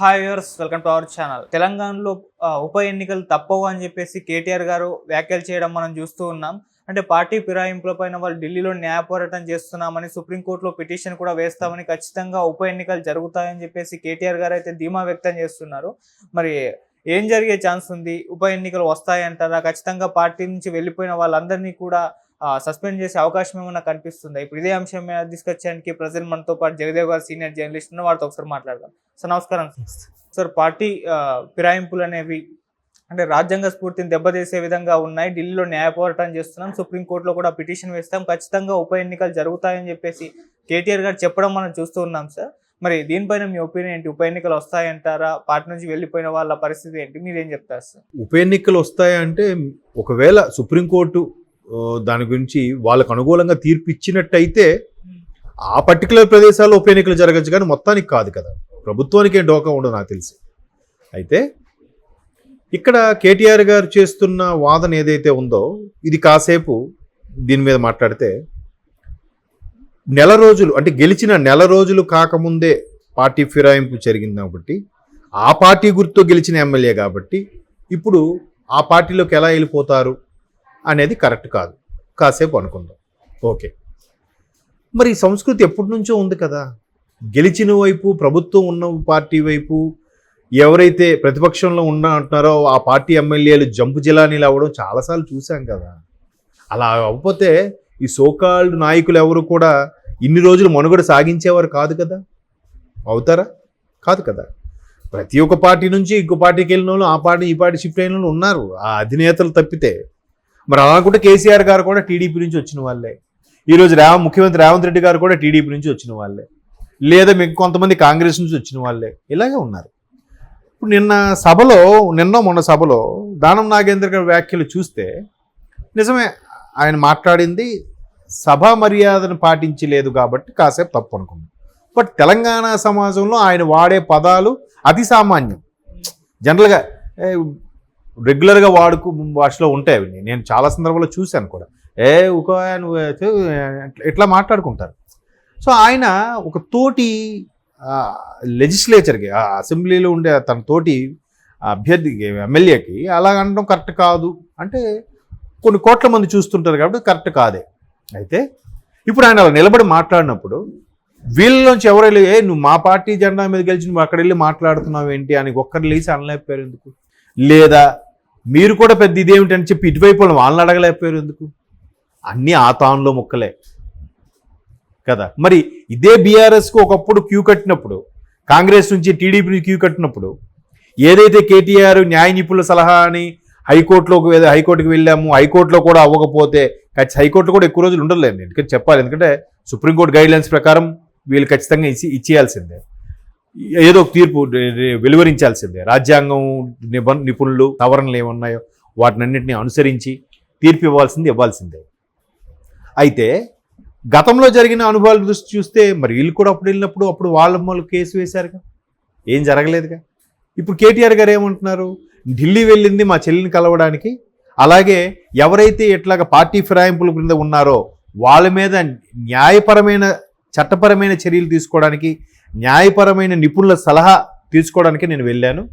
Hi viewers, welcome to our channel. తెలంగాణలో ఉప ఎన్నికలు తప్పవు అని చెప్పేసి కేటీఆర్ గారు వ్యాఖ్యలు చేయడం మనం చూస్తూ ఉన్నాం. అంటే పార్టీ ఫిరాయింపుల పైన వాళ్ళు ఢిల్లీలో న్యాయ పోరాటం చేస్తున్నామని, సుప్రీంకోర్టులో పిటిషన్ కూడా వేస్తామని, ఖచ్చితంగా ఉప ఎన్నికలు జరుగుతాయని చెప్పేసి కేటీఆర్ గారు అయితే ధీమా వ్యక్తం చేస్తున్నారు. మరి ఏం జరిగే ఛాన్స్ ఉంది? ఉప ఎన్నికలు వస్తాయంటారా? ఖచ్చితంగా పార్టీ నుంచి వెళ్ళిపోయిన వాళ్ళందరినీ కూడా సస్పెండ్ చేసే అవకాశం ఏమైనా కనిపిస్తుందా? ఇప్పుడు ఇదే అంశం మీద డిస్కస్ చేయడానికి ప్రజెంట్ మనతో పాటు జగదేవ్ గారు సీనియర్ జర్నలిస్ట్ ఉన్న వారితో ఒకసారి మాట్లాడదాం. సార్ నమస్కారం. సార్, పార్టీ ఫిరాయింపులు అనేవి అంటే రాజ్యాంగ స్ఫూర్తిని దెబ్బతీసే విధంగా ఉన్నాయి. ఢిల్లీలో న్యాయ పోరాటం చేస్తున్నాం, సుప్రీంకోర్టులో కూడా పిటిషన్ వేస్తాం, ఖచ్చితంగా ఉప ఎన్నికలు జరుగుతాయని చెప్పేసి కేటీఆర్ గారు చెప్పడం మనం చూస్తూ ఉన్నాం సార్. మరి దీనిపైన మీ ఒపీనియన్ ఏంటి? ఉప ఎన్నికలు వస్తాయంటారా? పార్టీ నుంచి వెళ్ళిపోయిన వాళ్ళ పరిస్థితి ఏంటి? మీరేం చెప్తారు సార్? ఉప ఎన్నికలు వస్తాయంటే ఒకవేళ సుప్రీంకోర్టు దాని గురించి వాళ్ళకు అనుకూలంగా తీర్పు ఇచ్చినట్టయితే ఆ పర్టికులర్ ప్రదేశాల్లో ఉప ఎన్నికలు జరగచ్చు, కానీ మొత్తానికి కాదు కదా. ప్రభుత్వానికి ఏం డోకా ఉండదు నాకు తెలిసి. అయితే ఇక్కడ కేటీఆర్ గారు చేస్తున్న వాదన ఏదైతే ఉందో ఇది కాసేపు దీని మీద మాట్లాడితే, నెల రోజులు అంటే గెలిచిన నెల రోజులు కాకముందే పార్టీ ఫిరాయింపు జరిగింది కాబట్టి, ఆ పార్టీ గుర్తుతో గెలిచిన ఎమ్మెల్యే కాబట్టి ఇప్పుడు ఆ పార్టీలోకి ఎలా వెళ్ళిపోతారు అనేది కరెక్ట్ కాదు. కాసేపు అనుకుందాం. ఓకే, మరి ఈ సంస్కృతి ఎప్పటి నుంచో ఉంది కదా. గెలిచిన వైపు, ప్రభుత్వం ఉన్న పార్టీ వైపు ఎవరైతే ప్రతిపక్షంలో అంటున్నారో ఆ పార్టీ ఎమ్మెల్యేలు జంపు జిలానీలు అవ్వడం చాలాసార్లు చూసాం కదా. అలా అవ్వకపోతే ఈ సోకాల్డ్ నాయకులు ఎవరు కూడా ఇన్ని రోజులు మనుగడ సాగించేవారు కాదు కదా. అవుతారా? కాదు కదా. ప్రతి ఒక్క పార్టీ నుంచి ఇంకో పార్టీకి వెళ్ళిన వాళ్ళు, ఆ పార్టీ ఈ పార్టీ షిఫ్ట్ అయిన వాళ్ళు ఉన్నారు, ఆ అధినేతలు తప్పితే. మరి అలా అనుకుంటే కేసీఆర్ గారు కూడా టీడీపీ నుంచి వచ్చిన వాళ్ళే, ఈరోజు ముఖ్యమంత్రి రేవంత్ రెడ్డి గారు కూడా టీడీపీ నుంచి వచ్చిన వాళ్ళే, లేదా మీకు కొంతమంది కాంగ్రెస్ నుంచి వచ్చిన వాళ్ళే, ఇలాగే ఉన్నారు. ఇప్పుడు మొన్న సభలో దానం నాగేంద్ర గారి వ్యాఖ్యలు చూస్తే నిజమే, ఆయన మాట్లాడింది సభా మర్యాదను పాటించలేదు కాబట్టి కాసేపు తప్పు అనుకున్నాం. బట్ తెలంగాణ సమాజంలో ఆయన వాడే పదాలు అతి సామాన్యం, జనరల్గా రెగ్యులర్గా భాషలో ఉంటాయి అవి. నేను చాలా సందర్భాల్లో చూశాను కూడా. నువ్వు ఇట్లా మాట్లాడుకుంటారు. సో ఆయన ఒక తోటి లెజిస్లేచర్కి, అసెంబ్లీలో ఉండే తన తోటి అభ్యర్థికి, ఎమ్మెల్యేకి అలా అనడం కరెక్ట్ కాదు. అంటే కొన్ని కోట్ల మంది చూస్తుంటారు కాబట్టి కరెక్ట్ కాదే. అయితే ఇప్పుడు ఆయన అలా నిలబడి మాట్లాడినప్పుడు వీళ్ళలోంచి ఎవరైనా నువ్వు మా పార్టీ జెండా మీద గెలిచి నువ్వు అక్కడ వెళ్ళి మాట్లాడుతున్నావు ఏంటి అని ఒక్కరు లేచి అనలేకపోయారు ఎందుకు? లేదా మీరు కూడా పెద్ద ఇదేమిటని చెప్పి ఇటువైపు వాళ్ళని అడగలేకపోయారు ఎందుకు? అన్నీ ఆ తానులో ముక్కలే కదా. మరి ఇదే బీఆర్ఎస్కు ఒకప్పుడు క్యూ కట్టినప్పుడు, కాంగ్రెస్ నుంచి టీడీపీ క్యూ కట్టినప్పుడు, ఏదైతే కేటీఆర్ న్యాయ నిపుణుల సలహా అని హైకోర్టుకి వెళ్ళాము, హైకోర్టులో కూడా అవ్వకపోతే హైకోర్టులో కూడా ఎక్కువ రోజులు ఉండలేదు. ఎందుకంటే చెప్పాలి, ఎందుకంటే సుప్రీంకోర్టు గైడ్లైన్స్ ప్రకారం వీళ్ళు ఖచ్చితంగా ఇచ్చేయాల్సిందే, ఏదో ఒక తీర్పు వెలువరించాల్సిందే. రాజ్యాంగం నిపుణులు సవరణలు ఏమున్నాయో వాటినన్నింటినీ అనుసరించి తీర్పు ఇవ్వాల్సిందే. అయితే గతంలో జరిగిన అనుభవాల దృష్టి చూస్తే మరి వీళ్ళు కూడా అప్పుడు వెళ్ళినప్పుడు వాళ్ళ కేసు వేశారుగా, ఏం జరగలేదుగా. ఇప్పుడు కేటీఆర్ గారు ఏమంటున్నారు? ఢిల్లీ వెళ్ళింది మా చెల్లిని కలవడానికి, అలాగే ఎవరైతే ఇట్లాగా పార్టీ ఫిరాయింపుల క్రింద ఉన్నారో వాళ్ళ మీద న్యాయపరమైన చట్టపరమైన చర్యలు తీసుకోవడానికి, న్యాయపరమైన నిపుణుల సలహా తీసుకోవడానికి నేను వెళ్ళాను,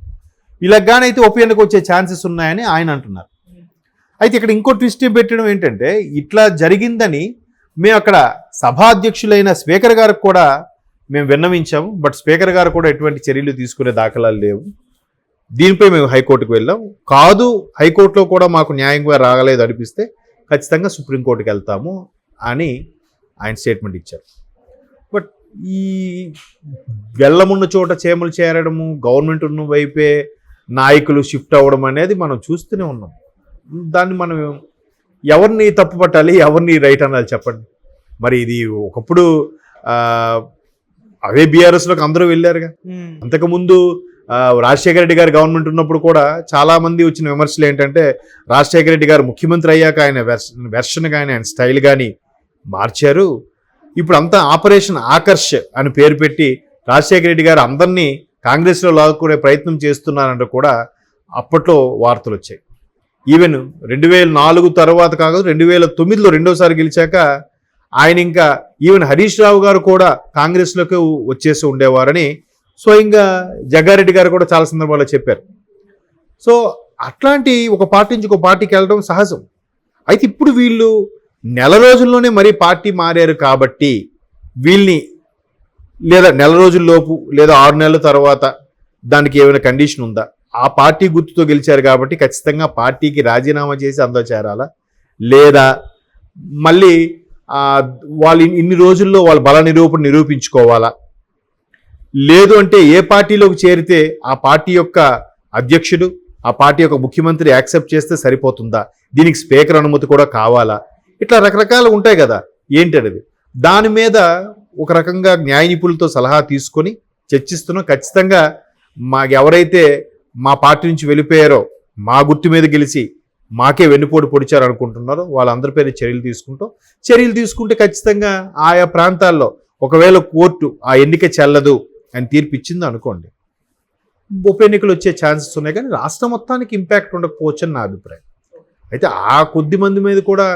ఇలాగానైతే ఉప ఎన్నిక వచ్చే ఛాన్సెస్ ఉన్నాయని ఆయన అంటున్నారు. అయితే ఇక్కడ ఇంకో ట్విస్ట్ పెట్టడం ఏంటంటే, ఇట్లా జరిగిందని మేము అక్కడ సభాధ్యక్షులైన స్పీకర్ గారికి కూడా మేము విన్నవించాము, బట్ స్పీకర్ గారు కూడా ఎటువంటి చర్యలు తీసుకునే దాఖలాలు లేవు. దీనిపై మేము హైకోర్టుకు వెళ్ళాం, కాదు హైకోర్టులో కూడా మాకు న్యాయంగా రాగలేదు అనిపిస్తే ఖచ్చితంగా సుప్రీంకోర్టుకి వెళ్తాము అని ఆయన స్టేట్మెంట్ ఇచ్చారు. బట్ ఈ వెళ్ళమున్న చోట చేమలు చేరడము, గవర్నమెంట్ ఉన్న వైపే నాయకులు షిఫ్ట్ అవ్వడం అనేది మనం చూస్తూనే ఉన్నాం. దాన్ని మనం ఎవరిని తప్పు పట్టాలి, ఎవరిని రైట్ అనాలి చెప్పండి. మరి ఇది ఒకప్పుడు అవే బీఆర్ఎస్లోకి అందరూ వెళ్ళారుగా. అంతకుముందు రాజశేఖర రెడ్డి గారు గవర్నమెంట్ ఉన్నప్పుడు కూడా చాలామంది వచ్చిన విమర్శలు ఏంటంటే, రాజశేఖర రెడ్డి గారు ముఖ్యమంత్రి అయ్యాక ఆయన వెర్షన్ కానీ ఆయన స్టైల్ కానీ మార్చారు. ఇప్పుడు అంతా ఆపరేషన్ ఆకర్ష్ అని పేరు పెట్టి రాజశేఖర రెడ్డి గారు అందరినీ కాంగ్రెస్లో లాక్కునే ప్రయత్నం చేస్తున్నారంటూ కూడా అప్పట్లో వార్తలు వచ్చాయి. ఈవెన్ 2004 తర్వాత కాదు, 2009లో రెండోసారి గెలిచాక ఆయన ఇంకా ఈవెన్ హరీష్ రావు గారు కూడా కాంగ్రెస్లోకి వచ్చేసి ఉండేవారని స్వయంగా జగ్గారెడ్డి గారు కూడా చాలా సందర్భాల్లో చెప్పారు. సో అట్లాంటి ఒక పార్టీ నుంచి ఒక పార్టీకి వెళ్ళడం సహజం. అయితే ఇప్పుడు వీళ్ళు నెల రోజుల్లోనే మరీ పార్టీ మారారు కాబట్టి వీళ్ళని లేదా నెల రోజుల్లోపు లేదా 6 నెలల తర్వాత దానికి ఏమైనా కండిషన్ ఉందా? ఆ పార్టీ గుర్తుతో గెలిచారు కాబట్టి ఖచ్చితంగా పార్టీకి రాజీనామా చేసి అందులో చేరాలా, లేదా మళ్ళీ వాళ్ళు ఇన్ని రోజుల్లో వాళ్ళ బల నిరూపించుకోవాలా, లేదు అంటే ఏ పార్టీలోకి చేరితే ఆ పార్టీ యొక్క అధ్యక్షుడు ఆ పార్టీ యొక్క ముఖ్యమంత్రి యాక్సెప్ట్ చేస్తే సరిపోతుందా, దీనికి స్పీకర్ అనుమతి కూడా కావాలా, ఇట్లా రకరకాలు ఉంటాయి కదా. ఏంటనేది దాని మీద ఒక రకంగా న్యాయ నిపుణులతో సలహా తీసుకొని చర్చిస్తున్నాం. ఖచ్చితంగా ఎవరైతే మా పార్టీ నుంచి వెళ్ళిపోయారో, మా గుర్తు మీద గెలిచి మాకే వెన్నుపోటు పొడిచారు అనుకుంటున్నారో వాళ్ళందరి పేరు చర్యలు తీసుకుంటే ఖచ్చితంగా ఆయా ప్రాంతాల్లో ఒకవేళ కోర్టు ఆ ఎన్నిక చెల్లదు అని తీర్పు ఇచ్చింది అనుకోండి, ఉప ఎన్నికలు వచ్చే ఛాన్సెస్ ఉన్నాయి. కానీ రాష్ట్రం మొత్తానికి ఇంపాక్ట్ ఉండకపోవచ్చు అని నా అభిప్రాయం. అయితే ఆ కొద్ది మంది మీద కూడా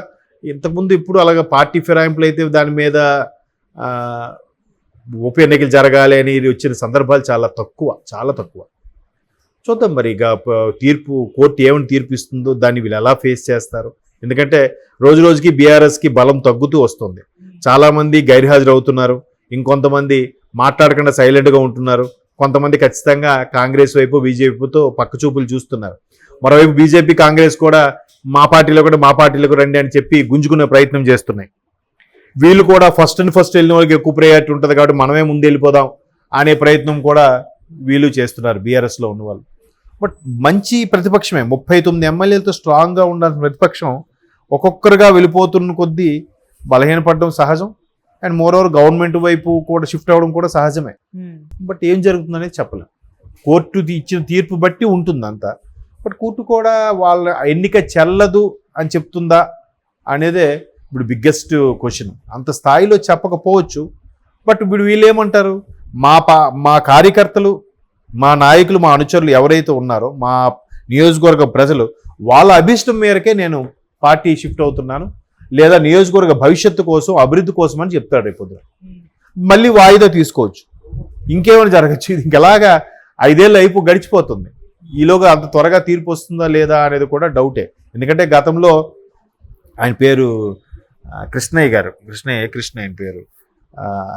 ఇంతకుముందు ఇప్పుడు అలాగా పార్టీ ఫిరాయింపులు అయితే దాని మీద ఉప ఎన్నికలు జరగాలి అని వచ్చిన సందర్భాలు చాలా తక్కువ. చూద్దాం మరి ఇక కోర్టు ఏమని తీర్పు ఇస్తుందో దాన్ని వీళ్ళు ఎలా ఫేస్ చేస్తారు. ఎందుకంటే రోజు రోజుకి బీఆర్ఎస్కి బలం తగ్గుతూ వస్తుంది. చాలామంది గైర్హాజరు అవుతున్నారు, ఇంకొంతమంది మాట్లాడకుండా సైలెంట్గా ఉంటున్నారు, కొంతమంది ఖచ్చితంగా కాంగ్రెస్ వైపు బీజేపీతో పక్కచూపులు చూస్తున్నారు. మరోవైపు బీజేపీ కాంగ్రెస్ కూడా మా పార్టీలకు రండి అని చెప్పి గుంజుకునే ప్రయత్నం చేస్తున్నాయి. వీళ్ళు కూడా ఫస్ట్ వెళ్ళిన వాళ్ళకి ఎక్కువ ప్రయారిటీ ఉంటుంది కాబట్టి మనమే ముందు వెళ్ళిపోదాం అనే ప్రయత్నం కూడా వీళ్ళు చేస్తున్నారు బీఆర్ఎస్లో ఉన్న వాళ్ళు. బట్ మంచి ప్రతిపక్షమే, 39 ఎమ్మెల్యేలతో స్ట్రాంగ్గా ఉండాల్సిన ప్రతిపక్షం ఒక్కొక్కరుగా వెళ్ళిపోతున్న కొద్దీ బలహీనపడడం సహజం. అండ్ మోరోవర్ గవర్నమెంట్ వైపు కూడా షిఫ్ట్ అవ్వడం కూడా సహజమే. బట్ ఏం జరుగుతుందనేది చెప్పలేం. కోర్టు ఇచ్చిన తీర్పు బట్టి ఉంటుంది అంతా. బట్ కోర్టు కూడా వాళ్ళ ఎన్నిక చెల్లదు అని చెప్తుందా అనేదే ఇప్పుడు బిగ్గెస్ట్ క్వశ్చన్. అంత స్థాయిలో చెప్పకపోవచ్చు. బట్ ఇప్పుడు వీళ్ళు ఏమంటారు, మా కార్యకర్తలు, మా నాయకులు, మా అనుచరులు ఎవరైతే ఉన్నారో, మా నియోజకవర్గ ప్రజలు వాళ్ళ అభిష్టం మేరకే నేను పార్టీ షిఫ్ట్ అవుతున్నాను, లేదా నియోజకవర్గ భవిష్యత్తు కోసం, అభివృద్ధి కోసం అని చెప్తాడు. రేపు మళ్ళీ వాయిదా తీసుకోవచ్చు, ఇంకేమైనా జరగచ్చు. ఇంకెలాగా 5 ఏళ్ళు అయిపో గడిచిపోతుంది. ఈలోగా అంత త్వరగా తీర్పు వస్తుందా లేదా అనేది కూడా డౌటే. ఎందుకంటే గతంలో ఆయన పేరు కృష్ణయ్య గారు, కృష్ణ ఆయన పేరు,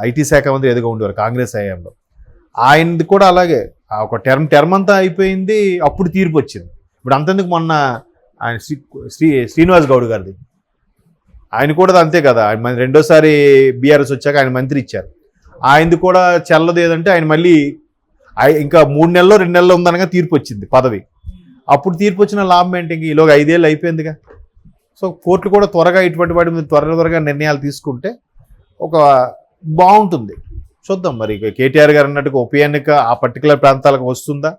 ఐటీ శాఖ మంత్రి ఎదుగా ఉండేవారు కాంగ్రెస్ హయాంలో. ఆయనది కూడా అలాగే ఒక టర్మ్ అంతా అయిపోయింది, అప్పుడు తీర్పు వచ్చింది. ఇప్పుడు అంతెందుకు మొన్న ఆయన శ్రీనివాస్ గౌడ్ గారిది, ఆయన కూడా అంతే కదా. ఆయన రెండోసారి బీఆర్ఎస్ వచ్చాక ఆయన మంత్రి ఇచ్చారు, ఆయనది కూడా చెల్లదు. ఏదంటే ఆయన మళ్ళీ ఇంకా 3 నెలల్లో 2 నెలల్లో ఉందనగా తీర్పు వచ్చింది పదవి. అప్పుడు తీర్పు వచ్చిన లాభం ఏంటి, ఇంక ఈలోగా 5 ఏళ్ళు అయిపోయిందిగా. సో కోర్టులు కూడా త్వరగా ఇటువంటి వాటి మీద త్వరగా నిర్ణయాలు తీసుకుంటే ఒక బాగుంటుంది. చూద్దాం మరి. కేటీఆర్ గారు అన్నట్టుగా ఉప ఎన్నిక ఆ పర్టికులర్ ప్రాంతాలకు వస్తుందా,